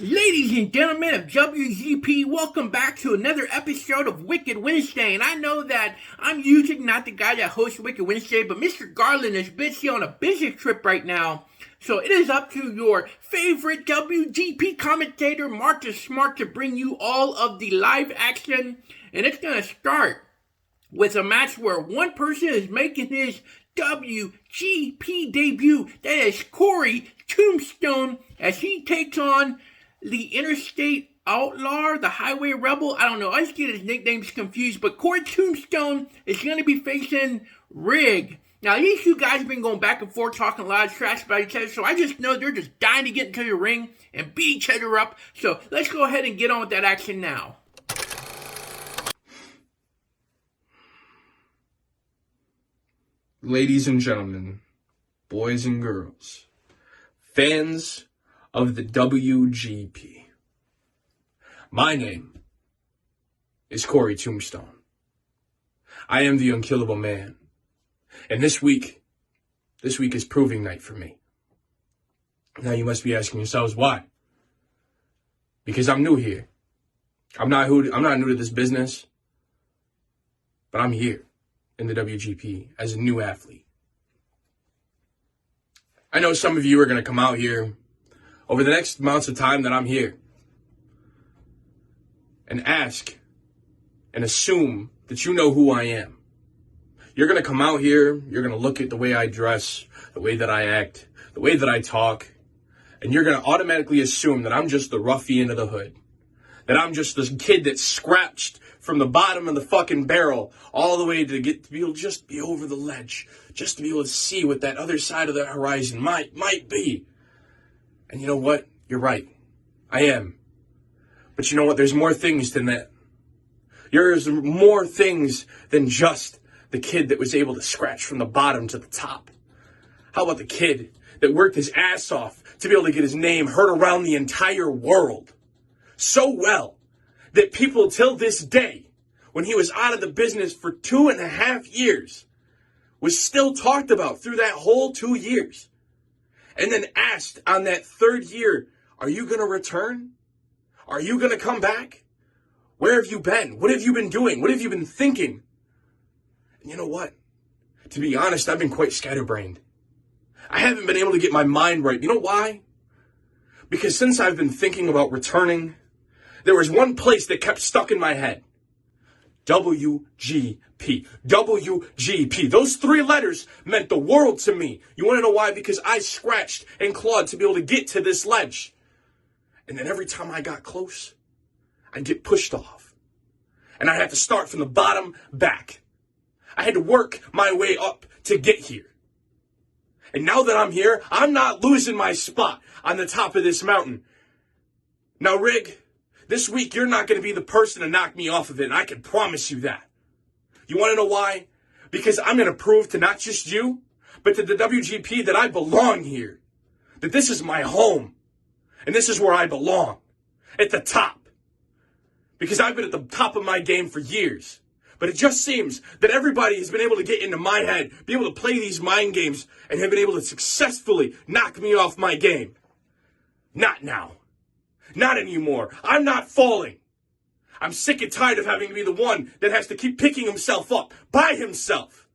Ladies and gentlemen of WGP, welcome back to another episode of Wicked Wednesday. And I know that I'm usually not the guy that hosts Wicked Wednesday, but Mr. Garland is busy on a business trip right now. So it is up to your favorite WGP commentator, Marcus Smart, to bring you all of the live action. And it's going to start with a match where one person is making his WGP debut. That is Corey Tombstone, as he takes on the Interstate Outlaw, the Highway Rebel. I don't know. I just get his nicknames confused. But Corey Tombstone is going to be facing Rig. Now, these two guys have been going back and forth talking a lot of trash about each other. So I just know they're just dying to get into the ring and beat each other up. So let's go ahead and get on with that action now. Ladies and gentlemen, boys and girls, fans of the WGP. My name is Corey Tombstone. I am the unkillable man. And this week is proving night for me. Now you must be asking yourselves why. Because I'm new here. I'm not new to this business, but I'm here in the WGP as a new athlete. I know some of you are going to come out here over the next amounts of time that I'm here and ask and assume that you know who I am. You're going to come out here, you're going to look at the way I dress, the way that I act, the way that I talk, and you're going to automatically assume that I'm just the ruffian of the hood, that I'm just this kid that scratched from the bottom of the fucking barrel all the way to get to be able to just be over the ledge, just to be able to see what that other side of the horizon might be. And you know what? You're right. I am. But you know what? There's more things than that. There's more things than just the kid that was able to scratch from the bottom to the top. How about the kid that worked his ass off to be able to get his name heard around the entire world so well that people till this day, when he was out of the business for 2.5 years, was still talked about through that whole 2 years. And then asked on that third year, are you going to return? Are you going to come back? Where have you been? What have you been doing? What have you been thinking? And you know what? To be honest, I've been quite scatterbrained. I haven't been able to get my mind right. You know why? Because since I've been thinking about returning, there was one place that kept stuck in my head. WGP. WGP. Those 3 letters meant the world to me. You want to know why? Because I scratched and clawed to be able to get to this ledge. And then every time I got close, I'd get pushed off. And I'd have to start from the bottom back. I had to work my way up to get here. And now that I'm here, I'm not losing my spot on the top of this mountain. Now, Rig, this week, you're not going to be the person to knock me off of it, and I can promise you that. You want to know why? Because I'm going to prove to not just you, but to the WGP that I belong here. That this is my home. And this is where I belong. At the top. Because I've been at the top of my game for years. But it just seems that everybody has been able to get into my head, be able to play these mind games, and have been able to successfully knock me off my game. Not now. Not anymore. I'm not falling. I'm sick and tired of having to be the one that has to keep picking himself up by himself.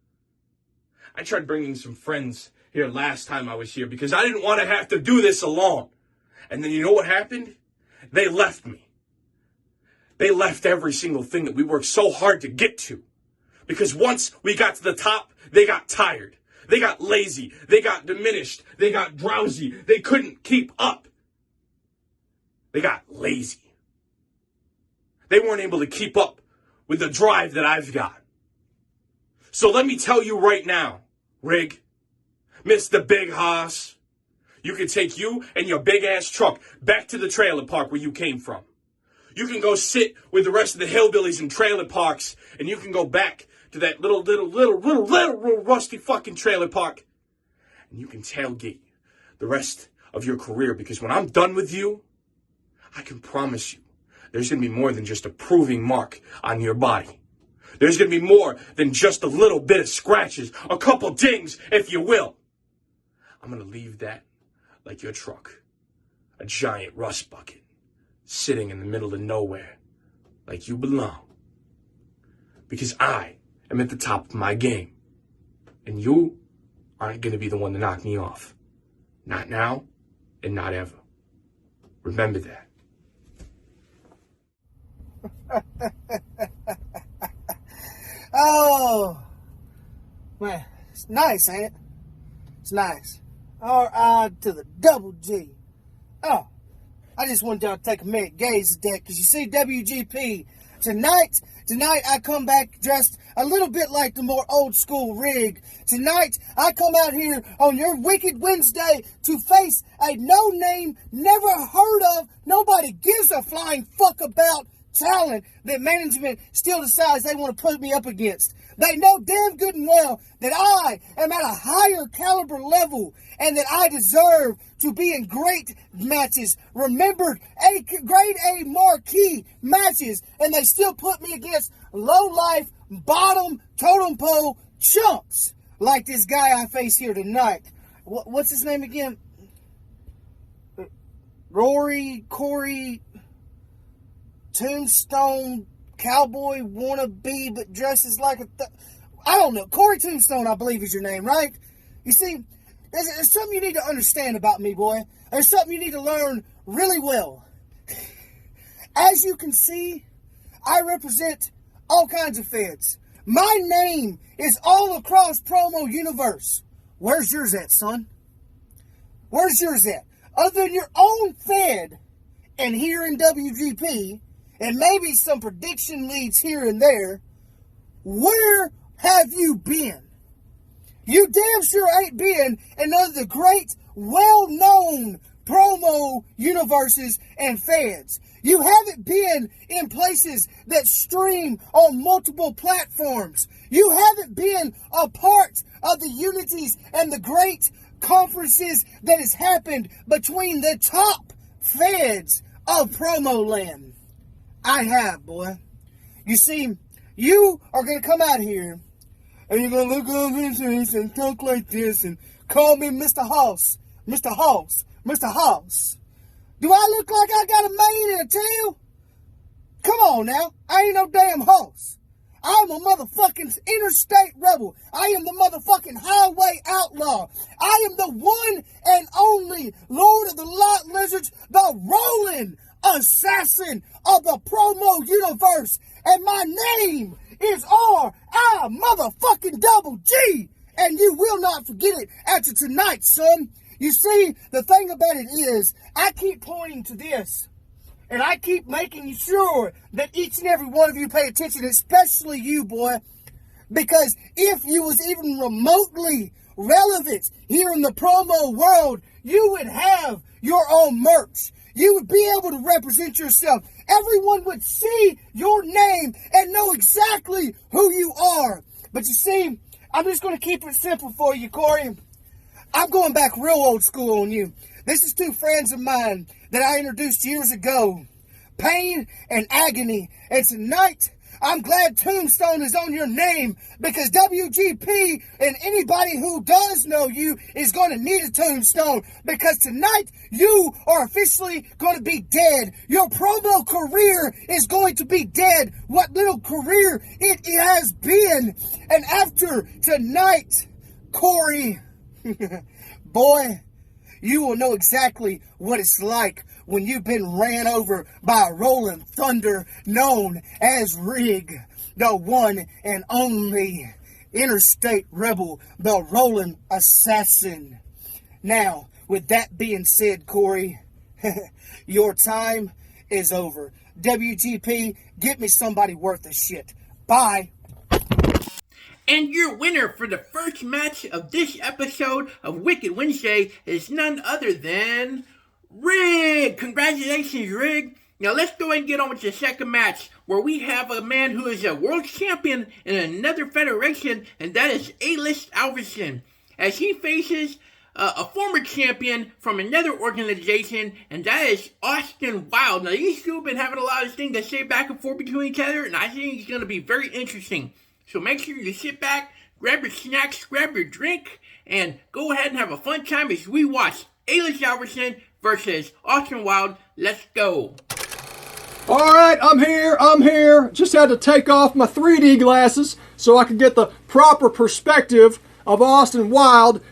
I tried bringing some friends here last time I was here because I didn't want to have to do this alone. And then you know what happened? They left me. They left every single thing that we worked so hard to get to. Because once we got to the top, they got tired. They got lazy. They got diminished. They got drowsy. They couldn't keep up. They got lazy. They weren't able to keep up with the drive that I've got. So let me tell you right now, Rig, Mr. Big Hoss, you can take you and your big ass truck back to the trailer park where you came from. You can go sit with the rest of the hillbillies in trailer parks, and you can go back to that little rusty fucking trailer park, and you can tailgate the rest of your career, because when I'm done with you, I can promise you, there's going to be more than just a proving mark on your body. There's going to be more than just a little bit of scratches, a couple dings, if you will. I'm going to leave that like your truck, a giant rust bucket. sitting in the middle of nowhere like you belong. Because I am at the top of my game. And you aren't going to be the one to knock me off. Not now and not ever. Remember that. Oh, man, it's nice, ain't it? It's nice. R.I. to the double G. Oh, I just wanted y'all to take a minute, gaze at that, because you see, WGP, tonight I come back dressed a little bit like the more old school Rig. Tonight, I come out here on your Wicked Wednesday to face a no-name, never heard of, nobody gives a flying fuck about talent that management still decides they want to put me up against. They know damn good and well that I am at a higher caliber level and that I deserve to be in great matches, remembered grade A marquee matches, and they still put me against low-life, bottom, totem pole chumps like this guy I face here tonight. What's his name again? Corey, Tombstone, cowboy wannabe, but dresses like I don't know. Corey Tombstone, I believe is your name, right? You see, there's something you need to understand about me, boy. There's something you need to learn really well. As you can see, I represent all kinds of feds. My name is all across promo universe. Where's yours at, son? Where's yours at? Other than your own fed and here in WGP, and maybe some prediction leads here and there, where have you been? You damn sure ain't been in none of the great, well-known promo universes and feds. You haven't been in places that stream on multiple platforms. You haven't been a part of the unities and the great conferences that has happened between the top feds of promo land. I have, boy. You see, you are going to come out here and you're going to look over this and talk like this and call me Mr. Hoss. Mr. Hoss. Mr. Hoss. Do I look like I got a mane and a tail? Come on now. I ain't no damn hoss. I'm a motherfucking interstate rebel. I am the motherfucking highway outlaw. I am the one and only Lord of the Lot Lizards, the rolling assassin of the promo universe. And my name is R.I. motherfucking double G. And you will not forget it after tonight, son. You see, the thing about it is, I keep pointing to this. And I keep making sure that each and every one of you pay attention, especially you, boy. Because if you was even remotely relevant here in the promo world, you would have your own merch. You would be able to represent yourself. Everyone would see your name and know exactly who you are. But you see, I'm just going to keep it simple for you, Corey. I'm going back real old school on you. This is two friends of mine that I introduced years ago. Pain and Agony. And tonight, I'm glad Tombstone is on your name because WGP and anybody who does know you is going to need a tombstone because tonight you are officially going to be dead. Your promo career is going to be dead. What little career it has been. And after tonight, Corey, boy, you will know exactly what it's like when you've been ran over by a rolling thunder known as Rig, the one and only interstate rebel, the rolling assassin. Now, with that being said, Corey, your time is over. WGP, get me somebody worth a shit. Bye. And your winner for the first match of this episode of Wicked Wednesday is none other than Rig. Congratulations, Rig. Now let's go ahead and get on with the second match where we have a man who is a world champion in another federation, and that is A-List Alverson, as he faces a former champion from another organization, and that is Austin Wild. Now these two have been having a lot of things to say back and forth between each other, and I think it's going to be very interesting. So make sure you sit back, grab your snacks, grab your drink, and go ahead and have a fun time as we watch A-List Alverson versus Austin Wild. Let's go. All right, I'm here. Just had to take off my 3D glasses so I could get the proper perspective of Austin Wilde,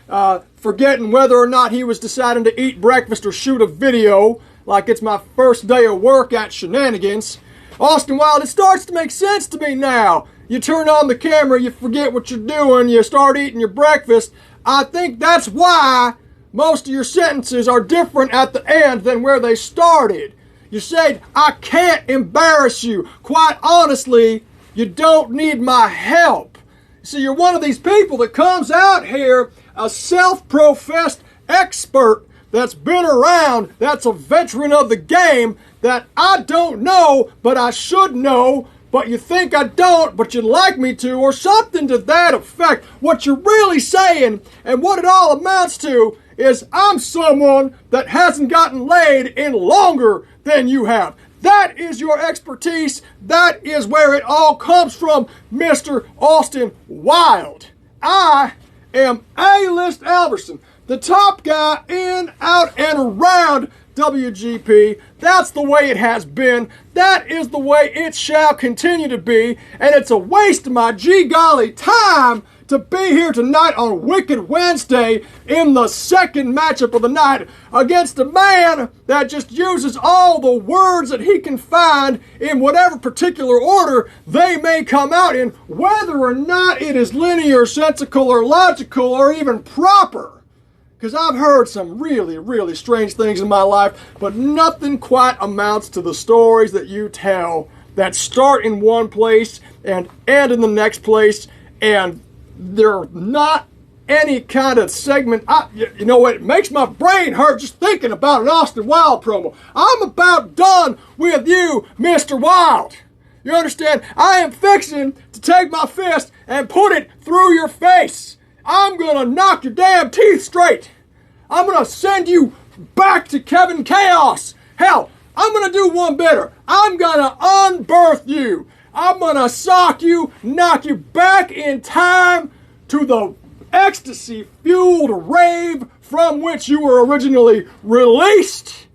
forgetting whether or not he was deciding to eat breakfast or shoot a video like it's my first day of work at Shenanigans. Austin Wilde, it starts to make sense to me now. You turn on the camera, you forget what you're doing, you start eating your breakfast. I think that's why most of your sentences are different at the end than where they started. You said, I can't embarrass you. Quite honestly, you don't need my help. See, you're one of these people that comes out here, a self-professed expert that's been around, that's a veteran of the game, that I don't know, but I should know, but you think I don't, but you'd like me to, or something to that effect. What you're really saying, and what it all amounts to, is I'm someone that hasn't gotten laid in longer than you have. That is your expertise. That is where it all comes from, Mr. Austin Wilde. I am A-List Alverson, the top guy in, out, and around WGP. That's the way it has been. That is the way it shall continue to be. And it's a waste of my gee-golly time to be here tonight on Wicked Wednesday in the second matchup of the night against a man that just uses all the words that he can find in whatever particular order they may come out in, whether or not it is linear, sensical, or logical, or even proper. Because I've heard some really, really strange things in my life, but nothing quite amounts to the stories that you tell that start in one place and end in the next place, and they're not any kind of segment. You know what? It makes my brain hurt just thinking about an Austin Wilde promo. I'm about done with you, Mr. Wilde. You understand? I am fixing to take my fist and put it through your face. I'm going to knock your damn teeth straight. I'm going to send you back to Kevin Chaos. Hell, I'm going to do one better. I'm going to unbirth you. I'm going to sock you, knock you back in time to the ecstasy-fueled rave from which you were originally released.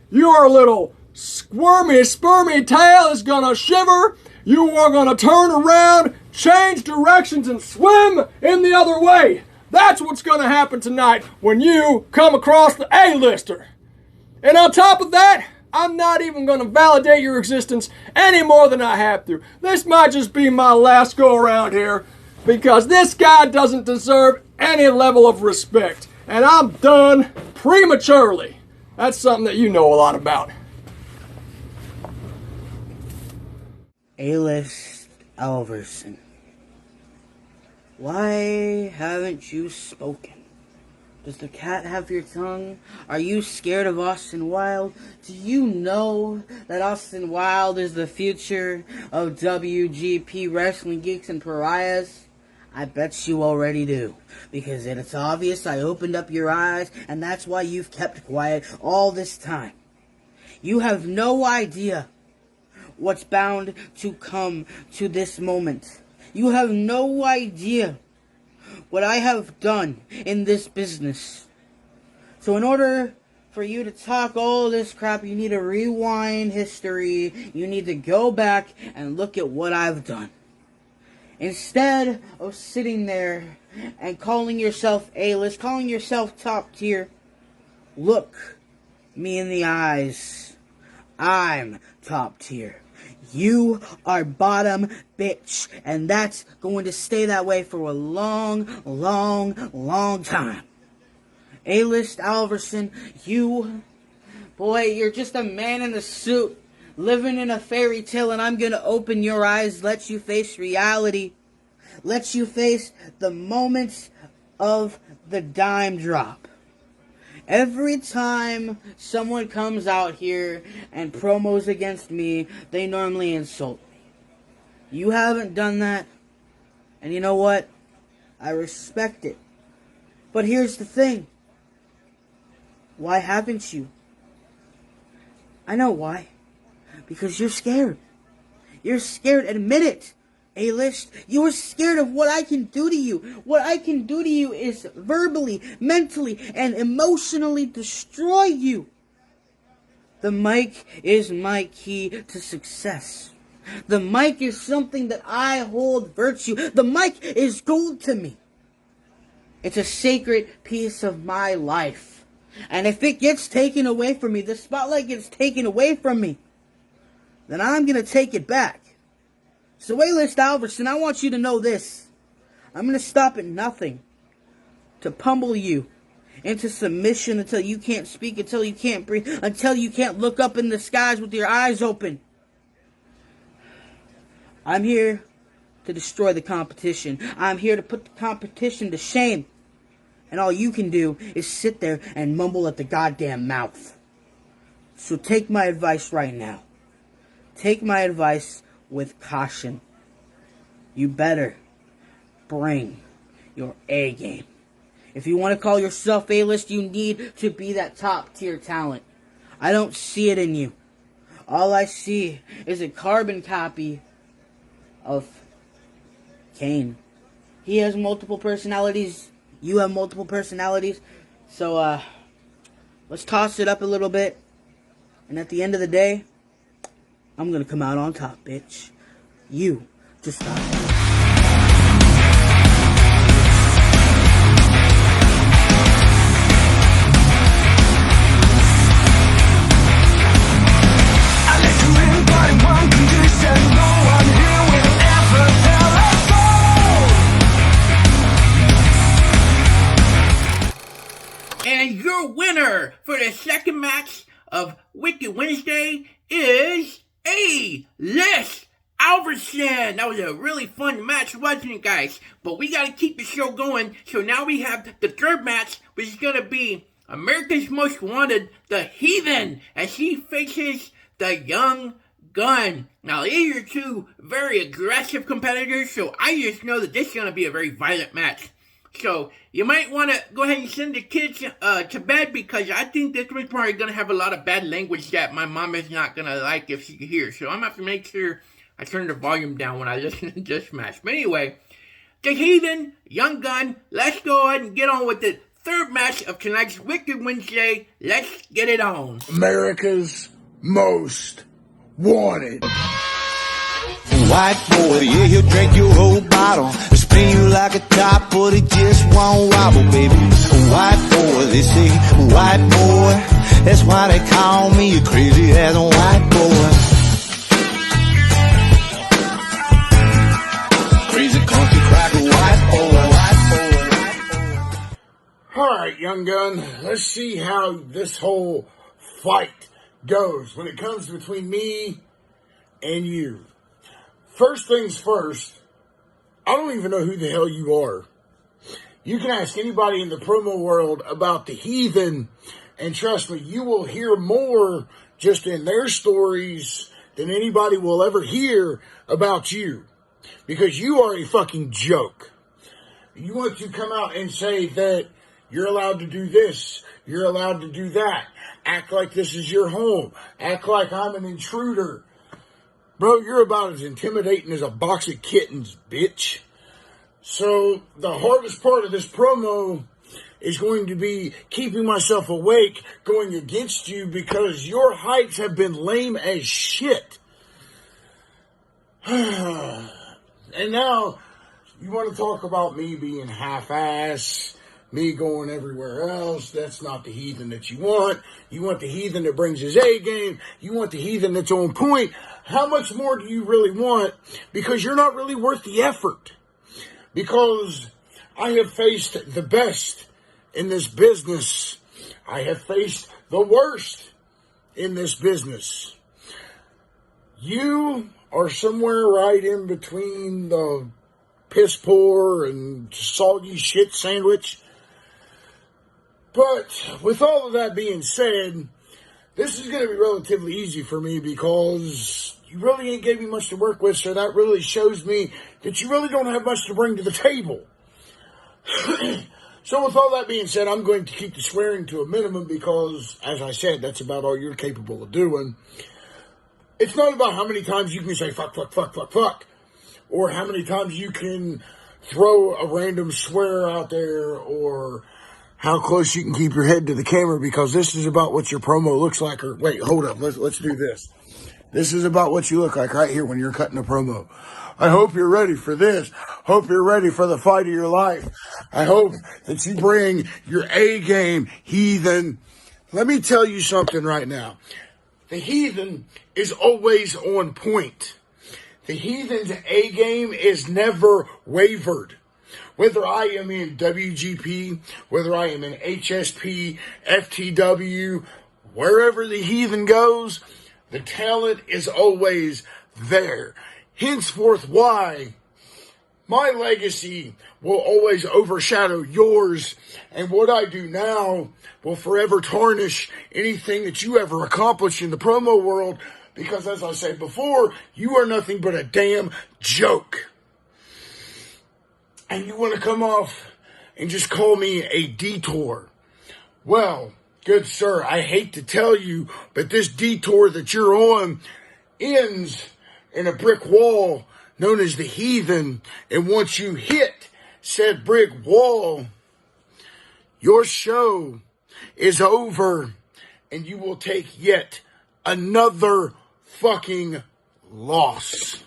Your little squirmy, spermy tail is going to shiver. You are going to turn around, change directions, and swim in the other way. That's what's going to happen tonight when you come across the A-lister. And on top of that, I'm not even going to validate your existence any more than I have to. This might just be my last go around here because this guy doesn't deserve any level of respect. And I'm done prematurely. That's something that you know a lot about. A-List Alverson, why haven't you spoken? Does the cat have your tongue? Are you scared of Austin Wilde? Do you know that Austin Wilde is the future of WGP Wrestling Geeks and Pariahs? I bet you already do. Because it's obvious I opened up your eyes, and that's why you've kept quiet all this time. You have no idea what's bound to come to this moment. You have no idea what I have done in this business. So in order for you to talk all this crap, you need to rewind history. You need to go back and look at what I've done. Instead of sitting there and calling yourself A-list, calling yourself top tier, look me in the eyes. I'm top tier. You are bottom bitch, and that's going to stay that way for a long, long, long time. A-List Alverson, you're just a man in a suit, living in a fairy tale, and I'm going to open your eyes, let you face reality, let you face the moments of the dime drop. Every time someone comes out here and promos against me, they normally insult me. You haven't done that, and you know what? I respect it. But here's the thing. Why haven't you? I know why. Because you're scared. You're scared. Admit it. A-List, you're scared of what I can do to you. What I can do to you is verbally, mentally, and emotionally destroy you. The mic is my key to success. The mic is something that I hold virtue. The mic is gold to me. It's a sacred piece of my life. And if it gets taken away from me, the spotlight gets taken away from me, then I'm going to take it back. So, A-List Alverson, I want you to know this. I'm going to stop at nothing to pummel you into submission until you can't speak, until you can't breathe, until you can't look up in the skies with your eyes open. I'm here to destroy the competition. I'm here to put the competition to shame. And all you can do is sit there and mumble at the goddamn mouth. So take my advice right now. Take my advice with caution. You better bring your A game. If you want to call yourself A-list, you need to be that top tier talent. I don't see it in you. All I see is a carbon copy of Kane. He has multiple personalities. You have multiple personalities. So, let's toss it up a little bit. And at the end of the day, I'm gonna come out on top, bitch. You just stop. And your winner for the second match of Wicked Wednesday is A-List Alverson. That was a really fun match, wasn't it, guys? But we got to keep the show going. So now we have the third match, which is going to be America's Most Wanted, the Heathen, as he faces the Young Gun. Now, these are two very aggressive competitors, so I just know that this is going to be a very violent match. So, you might want to go ahead and send the kids to bed, because I think this one's probably going to have a lot of bad language that my mom is not going to like if she can hear. So, I'm going to have to make sure I turn the volume down when I listen to this match. But anyway, the Heathen, Young Gun, let's go ahead and get on with the third match of tonight's Wicked Wednesday. Let's get it on. America's Most Wanted. White boy, yeah, he'll drink your whole bottle, spin you like a top, but it just won't wobble, baby. White boy, they say, white boy, that's why they call me a crazy as a white boy. Crazy country cracker, white boy, white boy. Alright, Young Gun, let's see how this whole fight goes when it comes between me and you. First things first, I don't even know who the hell you are. You can ask anybody in the promo world about the Heathen, and trust me, you will hear more just in their stories than anybody will ever hear about you. Because you are a fucking joke. You want to come out and say that you're allowed to do this, you're allowed to do that, act like this is your home, act like I'm an intruder. Bro, you're about as intimidating as a box of kittens, bitch. So, the hardest part of this promo is going to be keeping myself awake, going against you, because your hypes have been lame as shit. And now, you want to talk about me being half-ass, me going everywhere else. That's not the Heathen that you want. You want the Heathen that brings his A game. You want the Heathen that's on point. How much more do you really want? Because you're not really worth the effort. Because I have faced the best in this business. I have faced the worst in this business. You are somewhere right in between the piss poor and soggy shit sandwich. But with all of that being said, this is going to be relatively easy for me, because you really ain't gave me much to work with, so that really shows me that you really don't have much to bring to the table. So with all that being said, I'm going to keep the swearing to a minimum, because, as I said, that's about all you're capable of doing. It's not about how many times you can say fuck, fuck, fuck, fuck, fuck, or how many times you can throw a random swear out there, or how close you can keep your head to the camera, because this is about what your promo looks like. Or wait, hold up. Let's do this. This is about what you look like right here when you're cutting a promo. I hope you're ready for this. Hope you're ready for the fight of your life. I hope that you bring your A game, Heathen. Let me tell you something right now. The Heathen is always on point. The Heathen's A game is never wavered. Whether I am in WGP, whether I am in HSP, FTW, wherever the Heathen goes, the talent is always there. Henceforth, why my legacy will always overshadow yours, and what I do now will forever tarnish anything that you ever accomplish in the promo world, because as I said before, you are nothing but a damn joke. And you want to come off and just call me a detour. Well, good sir, I hate to tell you, but this detour that you're on ends in a brick wall known as the Heathen. And once you hit said brick wall, your show is over and you will take yet another fucking loss.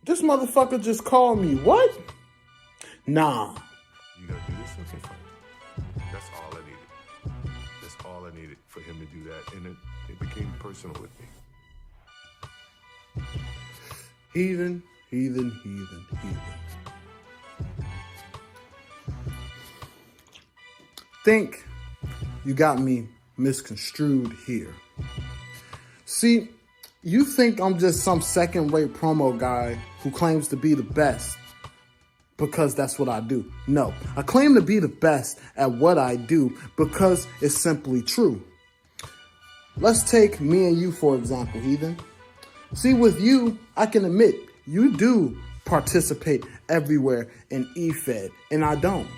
This motherfucker just called me. What? Nah. You gonna do this? Okay, fine. That's all I needed. That's all I needed for him to do that. And it became personal with me. Heathen. Think you got me misconstrued here. See, you think I'm just some second-rate promo guy who claims to be the best because that's what I do. No, I claim to be the best at what I do because it's simply true. Let's take me and you, for example, Heathen. See, with you, I can admit you do participate everywhere in EFED, and I don't.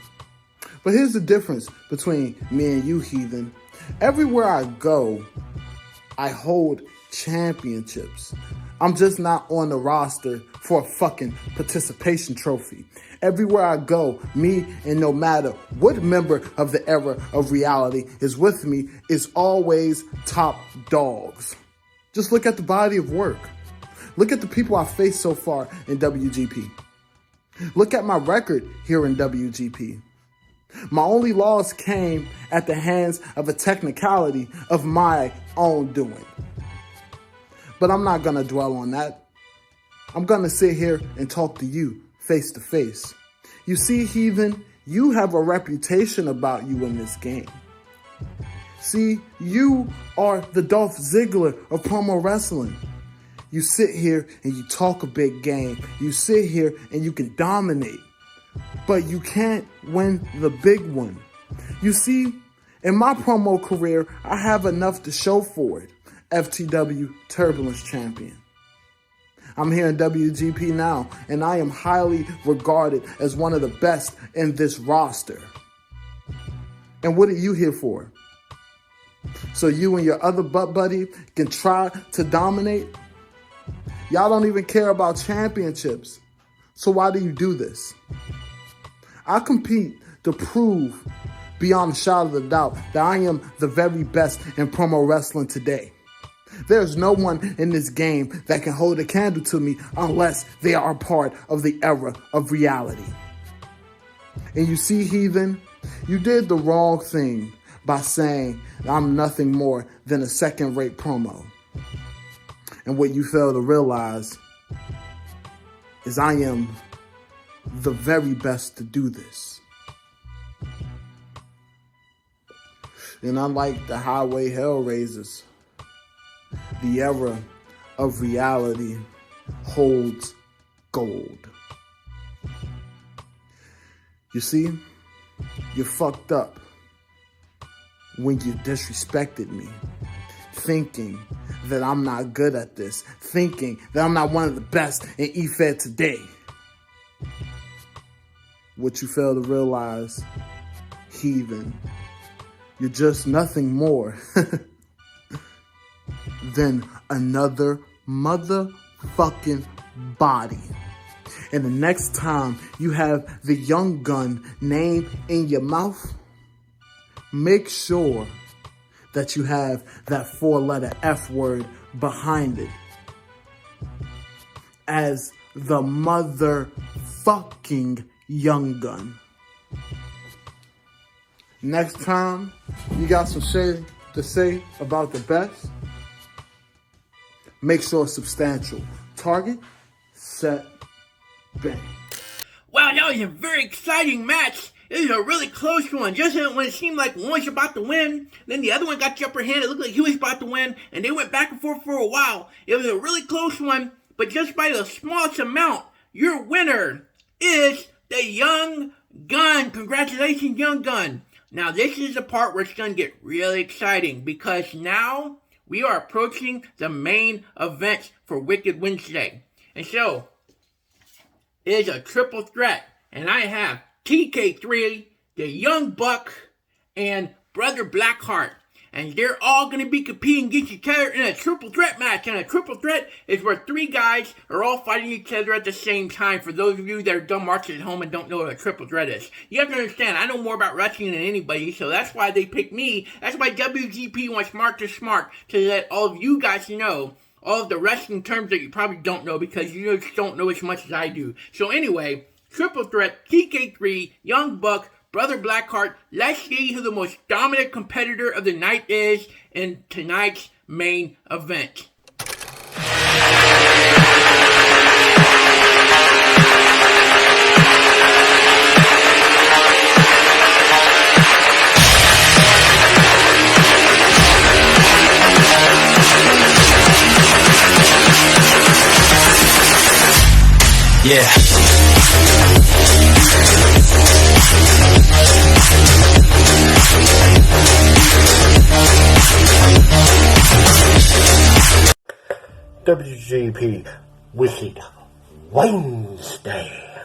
But here's the difference between me and you, Heathen. Everywhere I go, I hold championships. I'm just not on the roster for a fucking participation trophy. Everywhere I go, me and no matter what member of the era of reality is with me is always top dogs. Just look at the body of work. Look at the people I faced so far in WGP. Look at my record here in WGP. My only loss came at the hands of a technicality of my own doing. But I'm not going to dwell on that. I'm going to sit here and talk to you face to face. You see, Heathen, you have a reputation about you in this game. See, you are the Dolph Ziggler of promo wrestling. You sit here and you talk a big game. You sit here and you can dominate. But you can't win the big one. You see, in my promo career, I have enough to show for it. FTW Turbulence Champion. I'm here in WGP now, and I am highly regarded as one of the best in this roster. And what are you here for? So you and your other butt buddy can try to dominate? Y'all don't even care about championships. So why do you do this? I compete to prove beyond a shadow of a doubt that I am the very best in promo wrestling today. There's no one in this game that can hold a candle to me unless they are a part of the era of reality. And you see, Heathen, you did the wrong thing by saying I'm nothing more than a second-rate promo. And what you fail to realize is I am the very best to do this. And unlike the highway hellraisers, the era of reality holds gold. You see, you fucked up when you disrespected me, thinking that I'm not good at this, thinking that I'm not one of the best in EFED today. What you fail to realize, Heathen, You're just nothing more than another motherfucking body. And the next time you have the Young Gun name in your mouth, make sure that you have that 4-letter F word behind it as the motherfucking Young Gun. Next time you got some shit to say about the best, make sure it's substantial. Target, set, bang. Wow, that was a very exciting match. It was a really close one. Just when it seemed like one was about to win, then the other one got the upper hand. It looked like he was about to win, and they went back and forth for a while. It was a really close one, but just by the smallest amount, your winner is the Young Gun. Congratulations, Young Gun. Now, this is the part where it's going to get really exciting, because now we are approaching the main event for Wicked Wednesday. And so, it is a triple threat, and I have TK3, the Young Buck, and Brother Blackheart. And they're all going to be competing against each other in a triple threat match. And a triple threat is where 3 guys are all fighting each other at the same time. For those of you that are dumb marchers at home and don't know what a triple threat is. You have to understand, I know more about wrestling than anybody, so that's why they picked me. That's why WGP wants Smart to Smart, to let all of you guys know all of the wrestling terms that you probably don't know, because you just don't know as much as I do. So anyway, triple threat, TK3, Young Buck, Brother Blackheart. Let's see who the most dominant competitor of the night is in tonight's main event. Yeah. WGP Wicked Wednesday.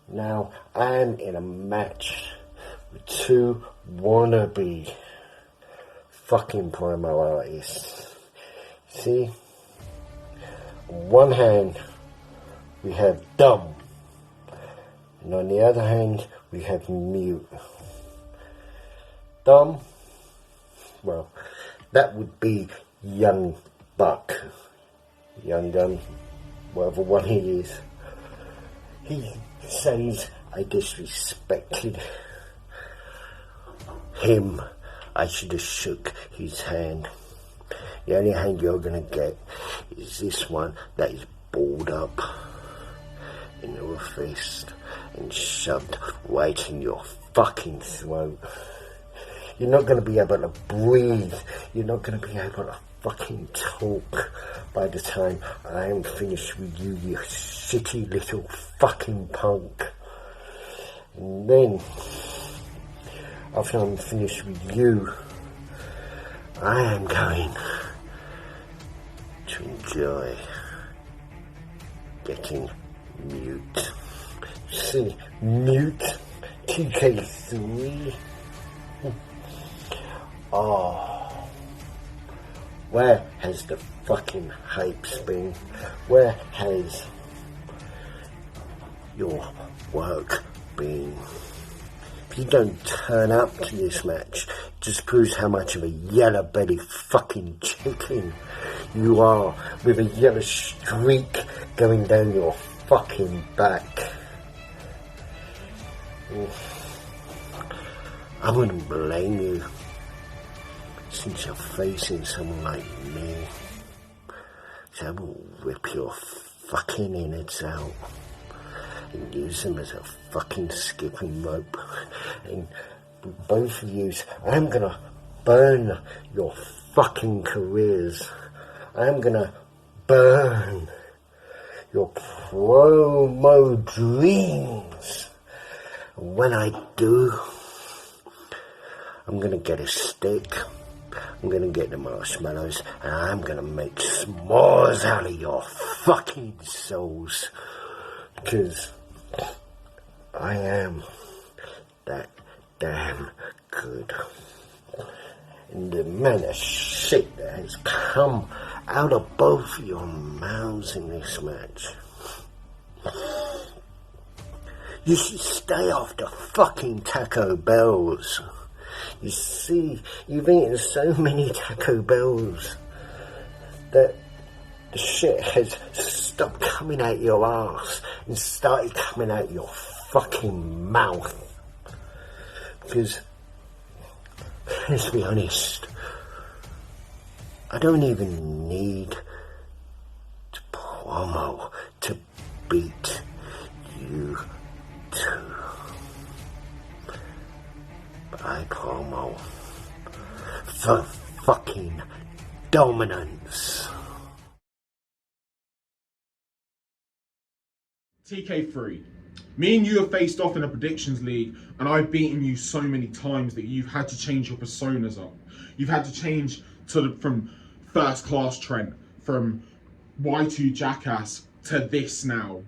Now, I'm in a match with 2 wannabe fucking promo artists. See? On one hand, we have Dumb. And on the other hand, we have Mute. Dumb? Well, that would be Young Buck. Young Gun, whatever one he is. He says I disrespected him. I should have shook his hand. The only hand you're gonna get is this one that is balled up into a fist and shoved right in your fucking throat. You're not gonna be able to breathe. You're not gonna be able to fucking talk by the time I am finished with you, you shitty little fucking punk. And then, after I'm finished with you, I am going to enjoy getting Mute. See, Mute, TK3. Oh. Where has the fucking hype been? Where has your work been? If you don't turn up to this match, it just proves how much of a yellow-bellied fucking chicken you are, with a yellow streak going down your fucking back. I wouldn't blame you, since you're facing someone like me. So I will rip your fucking innards out and use them as a fucking skipping rope. And both of you, I'm gonna burn your fucking careers. I'm gonna burn your promo dreams. And when I do, I'm gonna get a stick. I'm gonna get the marshmallows and I'm gonna make s'mores out of your fucking souls. Because I am that damn good. good. And the amount of shit that has come out of both your mouths in this match. You should stay off the fucking Taco Bells. You see, you've eaten so many Taco Bells that the shit has stopped coming out your ass and started coming out your fucking mouth. Because, let's be honest, I don't even need to promo to beat you two. But I promo for fucking dominance. TK3, me and you have faced off in a predictions league, and I've beaten you so many times that you've had to change your personas up. You've had to change from first class Trent, from Y2 Jackass to this now.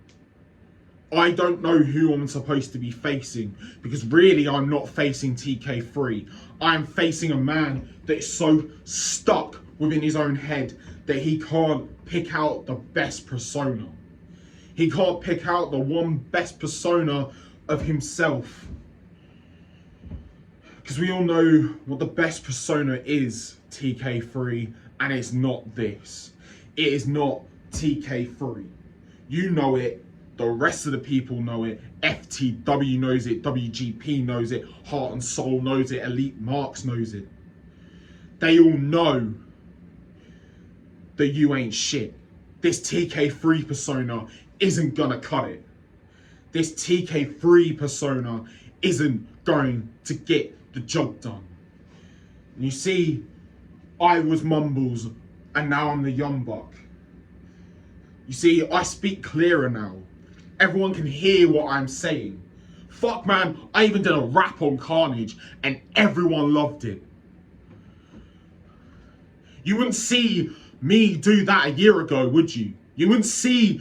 I don't know who I'm supposed to be facing, because really I'm not facing TK3. I'm facing a man that is so stuck within his own head that he can't pick out the best persona. He can't pick out the one best persona of himself. Because we all know what the best persona is, TK3, and it's not this. It is not TK3. You know it. The rest of the people know it. FTW knows it. WGP knows it. Heart and Soul knows it. Elite Marks knows it. They all know that you ain't shit. This TK3 persona isn't gonna cut it. This TK3 persona isn't going to get the job done. And you see, I was Mumbles and now I'm the Young Buck. You see, I speak clearer now. Everyone can hear what I'm saying. Fuck man, I even did a rap on Carnage and everyone loved it. You wouldn't see me do that a year ago, would you? You wouldn't see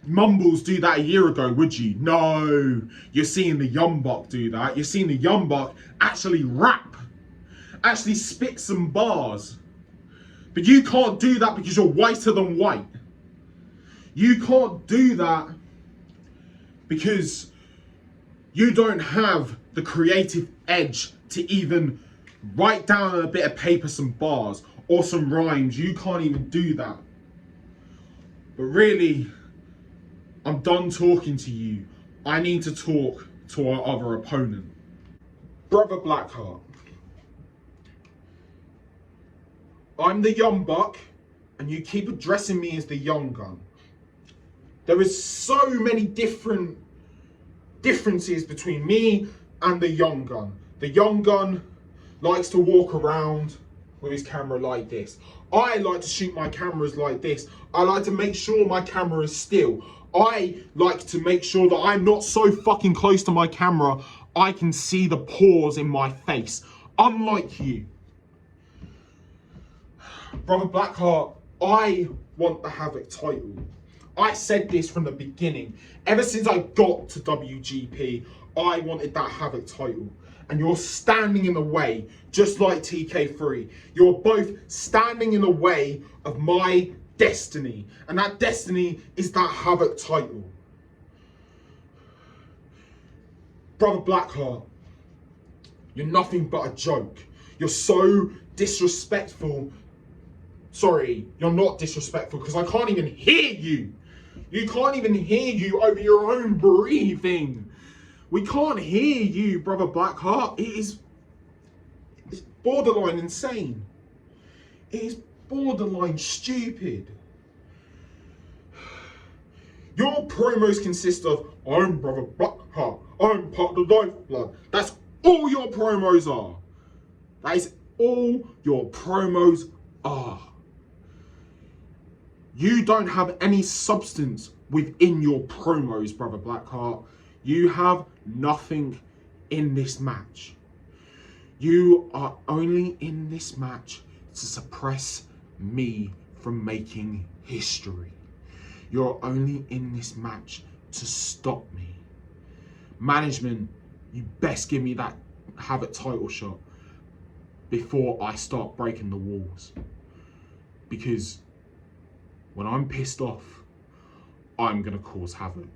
Mumbles do that a year ago, would you? No, you're seeing the Young Buck do that. You're seeing the Young Buck actually rap, actually spit some bars. But you can't do that because you're whiter than white. You can't do that because you don't have the creative edge to even write down on a bit of paper some bars or some rhymes. You can't even do that. But really, I'm done talking to you. I need to talk to our other opponent. Brother Blackheart. I'm the Young Buck, and you keep addressing me as the Young Gun. There is so many differences between me and the Young Gun. The Young Gun likes to walk around with his camera like this. I like to shoot my cameras like this. I like to make sure my camera is still. I like to make sure that I'm not so fucking close to my camera, I can see the pores in my face. Unlike you. Brother Blackheart, I want the Havoc title. I said this from the beginning. Ever since I got to WGP, I wanted that Havoc title. And you're standing in the way, just like TK3. You're both standing in the way of my destiny. And that destiny is that Havoc title. Brother Blackheart, you're nothing but a joke. You're so disrespectful. Sorry, you're not disrespectful because I can't even hear you. You can't even hear you over your own breathing. We can't hear you, Brother Blackheart. It's borderline insane. It is borderline stupid. Your promos consist of, I'm Brother Blackheart, I'm part of the lifeblood. That's all your promos are. That is all your promos are. You don't have any substance within your promos, Brother Blackheart. You have nothing in this match. You are only in this match to suppress me from making history. You're only in this match to stop me. Management, you best give me that Havoc title shot before I start breaking the walls. Because when I'm pissed off, I'm going to cause havoc.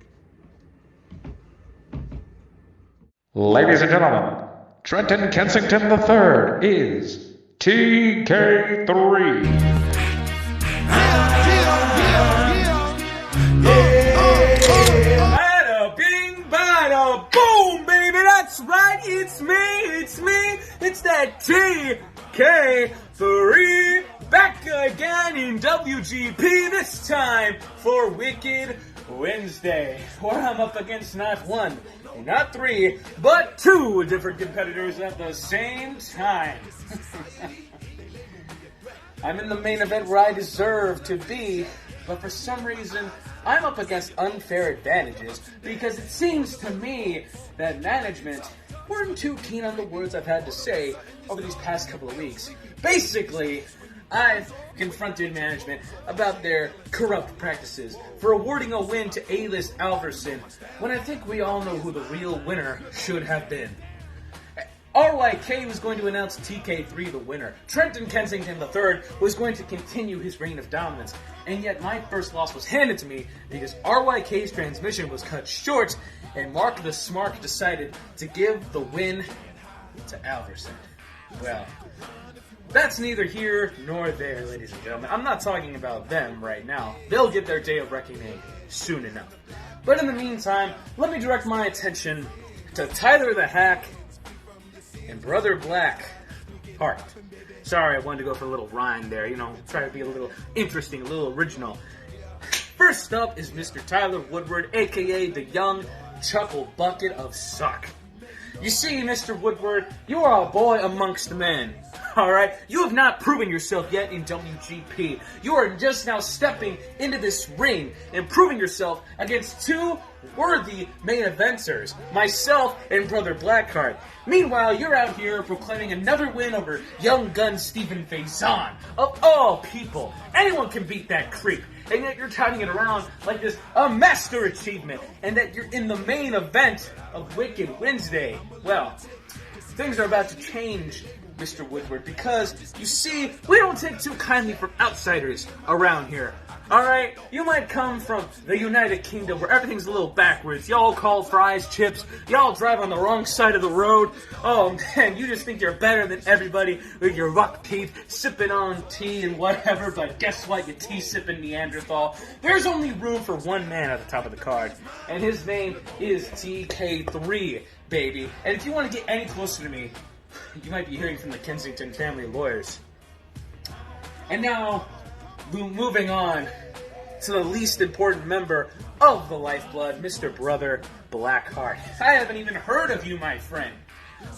Ladies and gentlemen, Trenton Kensington III is TK3. Bada bing, bada boom, baby. That's right. It's me. It's that TK3 back again in WGP. This time for Wicked Wednesday, where I'm up against not one, not three, but two different competitors at the same time. I'm in the main event where I deserve to be, but for some reason, I'm up against unfair advantages because it seems to me that management weren't too keen on the words I've had to say over these past couple of weeks. Basically, I've confronted management about their corrupt practices for awarding a win to A-list Alverson when I think we all know who the real winner should have been. RYK was going to announce TK3 the winner. Trenton Kensington III was going to continue his reign of dominance. And yet my first loss was handed to me because RYK's transmission was cut short and Mark the Smart decided to give the win to Alverson. Well, that's neither here nor there, ladies and gentlemen. I'm not talking about them right now. They'll get their day of reckoning soon enough. But in the meantime, let me direct my attention to Tyler the Hack and Brother Black Heart. Sorry, I wanted to go for a little rhyme there, try to be a little interesting, a little original. First up is Mr. Tyler Woodward, aka the Young Chuckle Bucket of Suck. You see, Mr. Woodward, you are a boy amongst men. Alright? You have not proven yourself yet in WGP. You are just now stepping into this ring and proving yourself against two worthy main eventers, myself and Brother Blackheart. Meanwhile, you're out here proclaiming another win over young gun Stephen Faison. Of all people, anyone can beat that creep. And yet you're touting it around like this a master achievement, and that you're in the main event of Wicked Wednesday. Well, things are about to change, Mr. Woodward, because, you see, we don't take too kindly from outsiders around here. Alright, you might come from the United Kingdom where everything's a little backwards. Y'all call fries chips. Y'all drive on the wrong side of the road. Oh man, you just think you're better than everybody with your rock teeth, sipping on tea and whatever, but guess what, you tea-sipping Neanderthal. There's only room for one man at the top of the card, and his name is TK3, baby. And if you want to get any closer to me, you might be hearing from the Kensington family lawyers. And now, moving on to the least important member of the Lifeblood, Mr. Brother Blackheart. I haven't even heard of you, my friend.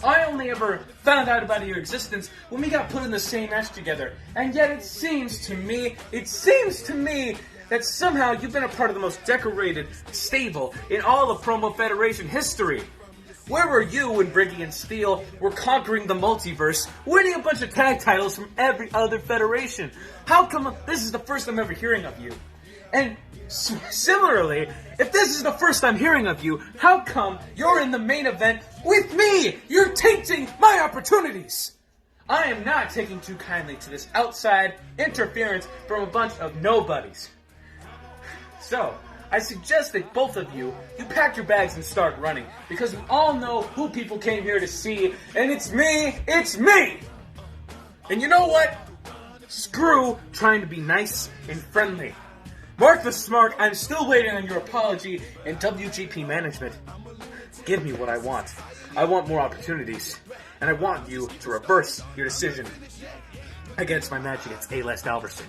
I only ever found out about your existence when we got put in the same match together. And yet it seems to me that somehow you've been a part of the most decorated stable in all of Promo Federation history. Where were you when Briggy and Steel were conquering the multiverse, winning a bunch of tag titles from every other federation? How come this is the first I'm ever hearing of you? And similarly, if this is the first I'm hearing of you, how come you're in the main event with me? You're tainting my opportunities! I am not taking too kindly to this outside interference from a bunch of nobodies. So, I suggest that both of you pack your bags and start running, because we all know who people came here to see, and it's me! And you know what? Screw trying to be nice and friendly. Mark the Smart, I'm still waiting on your apology, and WGP management, give me what I want. I want more opportunities, and I want you to reverse your decision against my match against A-List Alverson.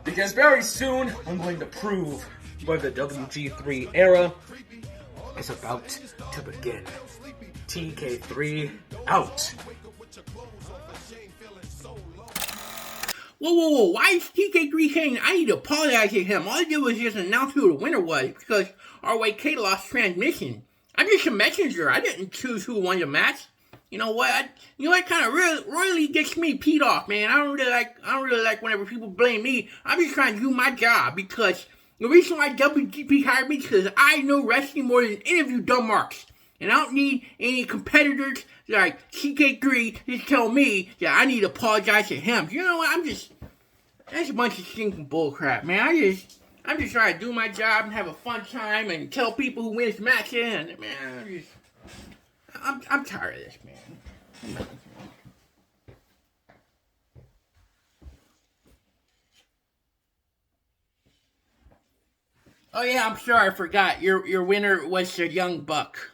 Because very soon, I'm going to prove whether the WG3 era is about to begin. TK3 out. Whoa, why is TK3 saying I need to apologize to him? All I did was just announce who the winner was because RYK lost transmission. I'm just a messenger. I didn't choose who won the match. You know what? It kind of really gets me peed off, man. I don't really like whenever people blame me. I'm just trying to do my job because the reason why WGP hired me is because I know wrestling more than any of you dumb marks. And I don't need any competitors like CK3 to tell me that I need to apologize to him. You know what? That's a bunch of stinking bullcrap, man. I'm just trying to do my job and have a fun time and tell people who wins matches. And man, I'm tired of this, man. Oh yeah, I'm sorry, I forgot. Your winner was the Young Buck.